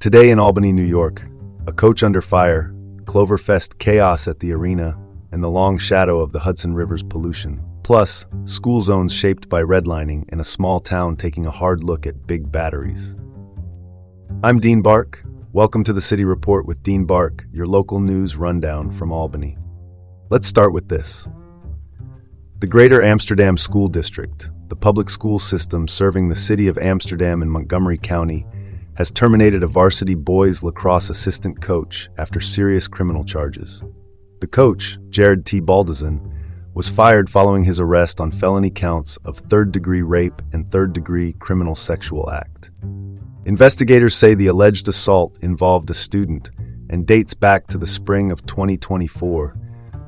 Today in Albany, New York, a coach under fire, Cloverfest chaos at the arena, and the long shadow of the Hudson River's pollution. Plus, school zones shaped by redlining and a small town taking a hard look at big batteries. I'm Dean Bark. Welcome to the City Report with Dean Bark, your local news rundown from Albany. Let's start with this. The Greater Amsterdam School District, the public school system serving the city of Amsterdam and Montgomery County, has terminated a varsity boys lacrosse assistant coach after serious criminal charges. The coach, Jared T. Baldizin, was fired following his arrest on felony counts of third-degree rape and third-degree criminal sexual act. Investigators say the alleged assault involved a student and dates back to the spring of 2024,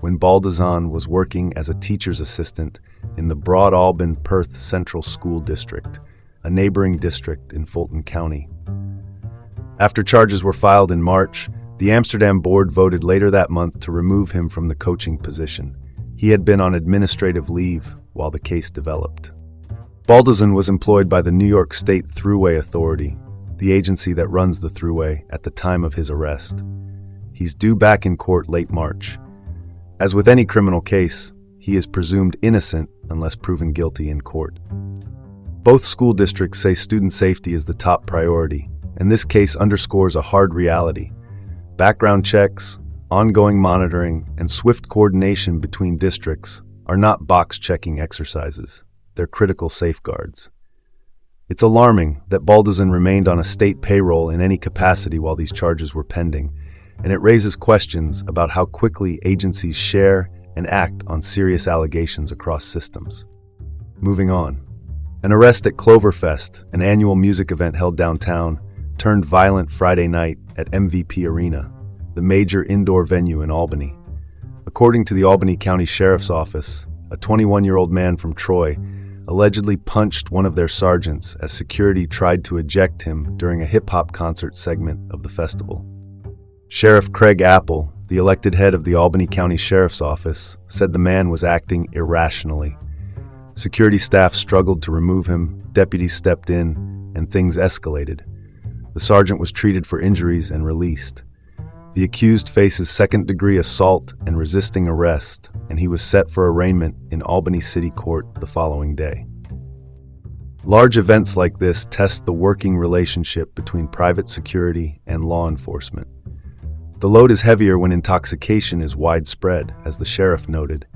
when Baldizin was working as a teacher's assistant in the Broad Alban Perth Central School District, a neighboring district in Fulton County. After charges were filed in March, the Amsterdam board voted later that month to remove him from the coaching position. He had been on administrative leave while the case developed. Baldizin was employed by the New York State Thruway Authority, the agency that runs the Thruway, at the time of his arrest. He's due back in court late March. As with any criminal case, he is presumed innocent unless proven guilty in court. Both school districts say student safety is the top priority, and this case underscores a hard reality. Background checks, ongoing monitoring, and swift coordination between districts are not box-checking exercises. They're critical safeguards. It's alarming that Baldizin remained on a state payroll in any capacity while these charges were pending, and it raises questions about how quickly agencies share and act on serious allegations across systems. Moving on. An arrest at Cloverfest, an annual music event held downtown, turned violent Friday night at MVP Arena, the major indoor venue in Albany. According to the Albany County Sheriff's Office, a 21-year-old man from Troy allegedly punched one of their sergeants as security tried to eject him during a hip-hop concert segment of the festival. Sheriff Craig Apple, the elected head of the Albany County Sheriff's Office, said the man was acting irrationally. Security staff struggled to remove him, deputies stepped in, and things escalated. The sergeant was treated for injuries and released. The accused faces second-degree assault and resisting arrest, and he was set for arraignment in Albany City Court the following day. Large events like this test the working relationship between private security and law enforcement. The load is heavier when intoxication is widespread, as the sheriff noted,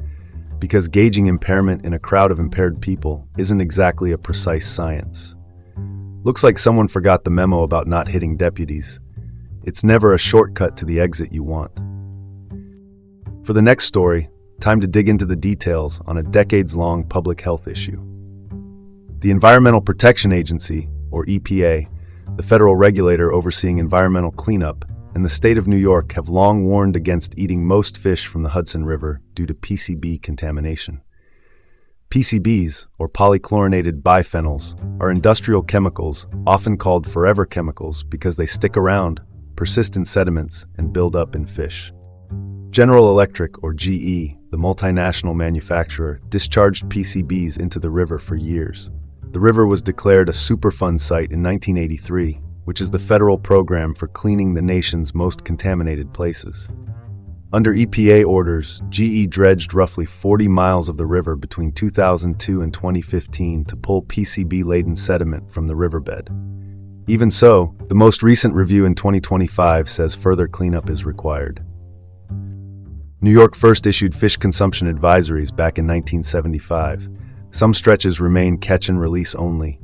because gauging impairment in a crowd of impaired people isn't exactly a precise science. Looks like someone forgot the memo about not hitting deputies. It's never a shortcut to the exit you want. For the next story, time to dig into the details on a decades-long public health issue. The Environmental Protection Agency, or EPA, the federal regulator overseeing environmental cleanup, and the state of New York have long warned against eating most fish from the Hudson River due to PCB contamination. PCBs, or polychlorinated biphenyls, are industrial chemicals, often called forever chemicals because they stick around, persist in sediments, and build up in fish. General Electric, or GE, the multinational manufacturer, discharged PCBs into the river for years. The river was declared a Superfund site in 1983, which is the federal program for cleaning the nation's most contaminated places. Under EPA orders, GE dredged roughly 40 miles of the river between 2002 and 2015 to pull PCB-laden sediment from the riverbed. Even so, the most recent review in 2025 says further cleanup is required. New York first issued fish consumption advisories back in 1975. Some stretches remain catch and release only.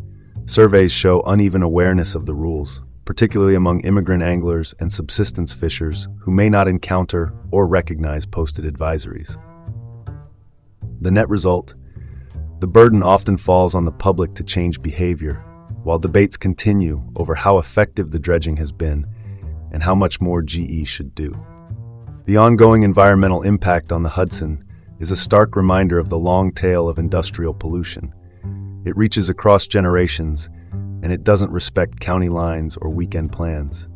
Surveys show uneven awareness of the rules, particularly among immigrant anglers and subsistence fishers who may not encounter or recognize posted advisories. The net result? The burden often falls on the public to change behavior, while debates continue over how effective the dredging has been and how much more GE should do. The ongoing environmental impact on the Hudson is a stark reminder of the long tail of industrial pollution. It reaches across generations, and it doesn't respect county lines or weekend plans.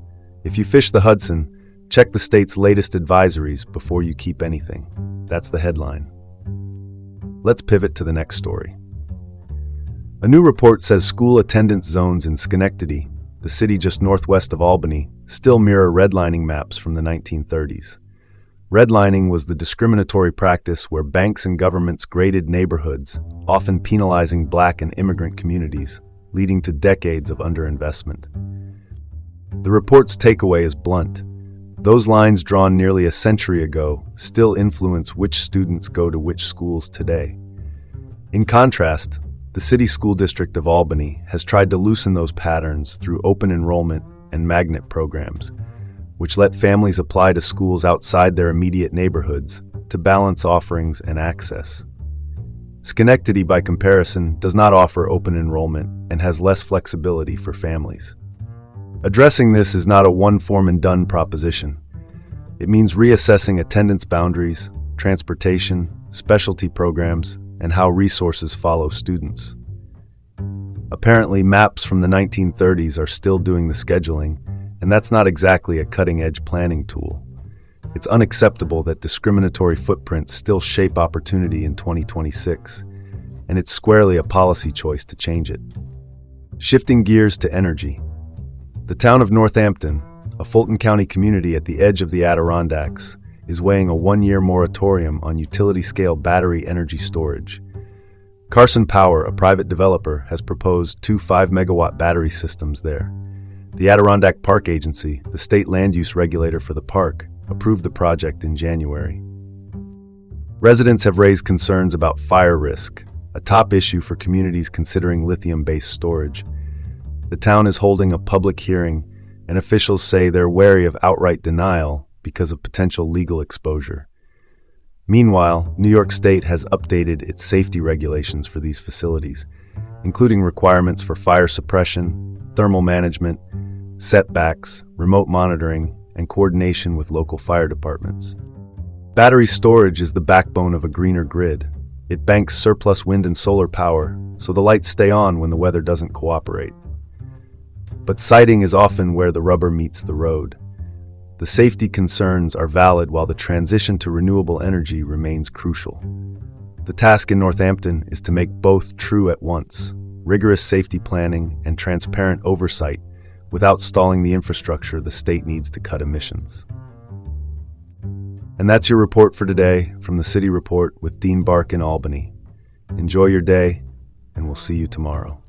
If you fish the Hudson, check the state's latest advisories before you keep anything. That's the headline. Let's pivot to the next story. A new report says school attendance zones in Schenectady, the city just northwest of Albany, still mirror redlining maps from the 1930s. Redlining was the discriminatory practice where banks and governments graded neighborhoods, often penalizing Black and immigrant communities, leading to decades of underinvestment. The report's takeaway is blunt. Those lines drawn nearly a century ago still influence which students go to which schools today. In contrast, the City School District of Albany has tried to loosen those patterns through open enrollment and magnet programs, which let families apply to schools outside their immediate neighborhoods to balance offerings and access. Schenectady, by comparison, does not offer open enrollment and has less flexibility for families. Addressing this is not a one-form-and-done proposition. It means reassessing attendance boundaries, transportation, specialty programs, and how resources follow students. Apparently, maps from the 1930s are still doing the scheduling, and that's not exactly a cutting-edge planning tool. It's unacceptable that discriminatory footprints still shape opportunity in 2026, and it's squarely a policy choice to change it. Shifting gears to energy. The town of Northampton, a Fulton County community at the edge of the Adirondacks, is weighing a one-year moratorium on utility-scale battery energy storage. Carson Power, a private developer, has proposed 2 5-megawatt battery systems there. The Adirondack Park Agency, the state land use regulator for the park, approved the project in January. Residents have raised concerns about fire risk, a top issue for communities considering lithium-based storage. The town is holding a public hearing, and officials say they're wary of outright denial because of potential legal exposure. Meanwhile, New York State has updated its safety regulations for these facilities, including requirements for fire suppression, thermal management, setbacks, remote monitoring, and coordination with local fire departments. Battery storage is the backbone of a greener grid. It banks surplus wind and solar power, so the lights stay on when the weather doesn't cooperate. But siting is often where the rubber meets the road. The safety concerns are valid while the transition to renewable energy remains crucial. The task in Northampton is to make both true at once, rigorous safety planning and transparent oversight, without stalling the infrastructure the state needs to cut emissions. And that's your report for today from the City Report with Dean Bark in Albany. Enjoy your day, and we'll see you tomorrow.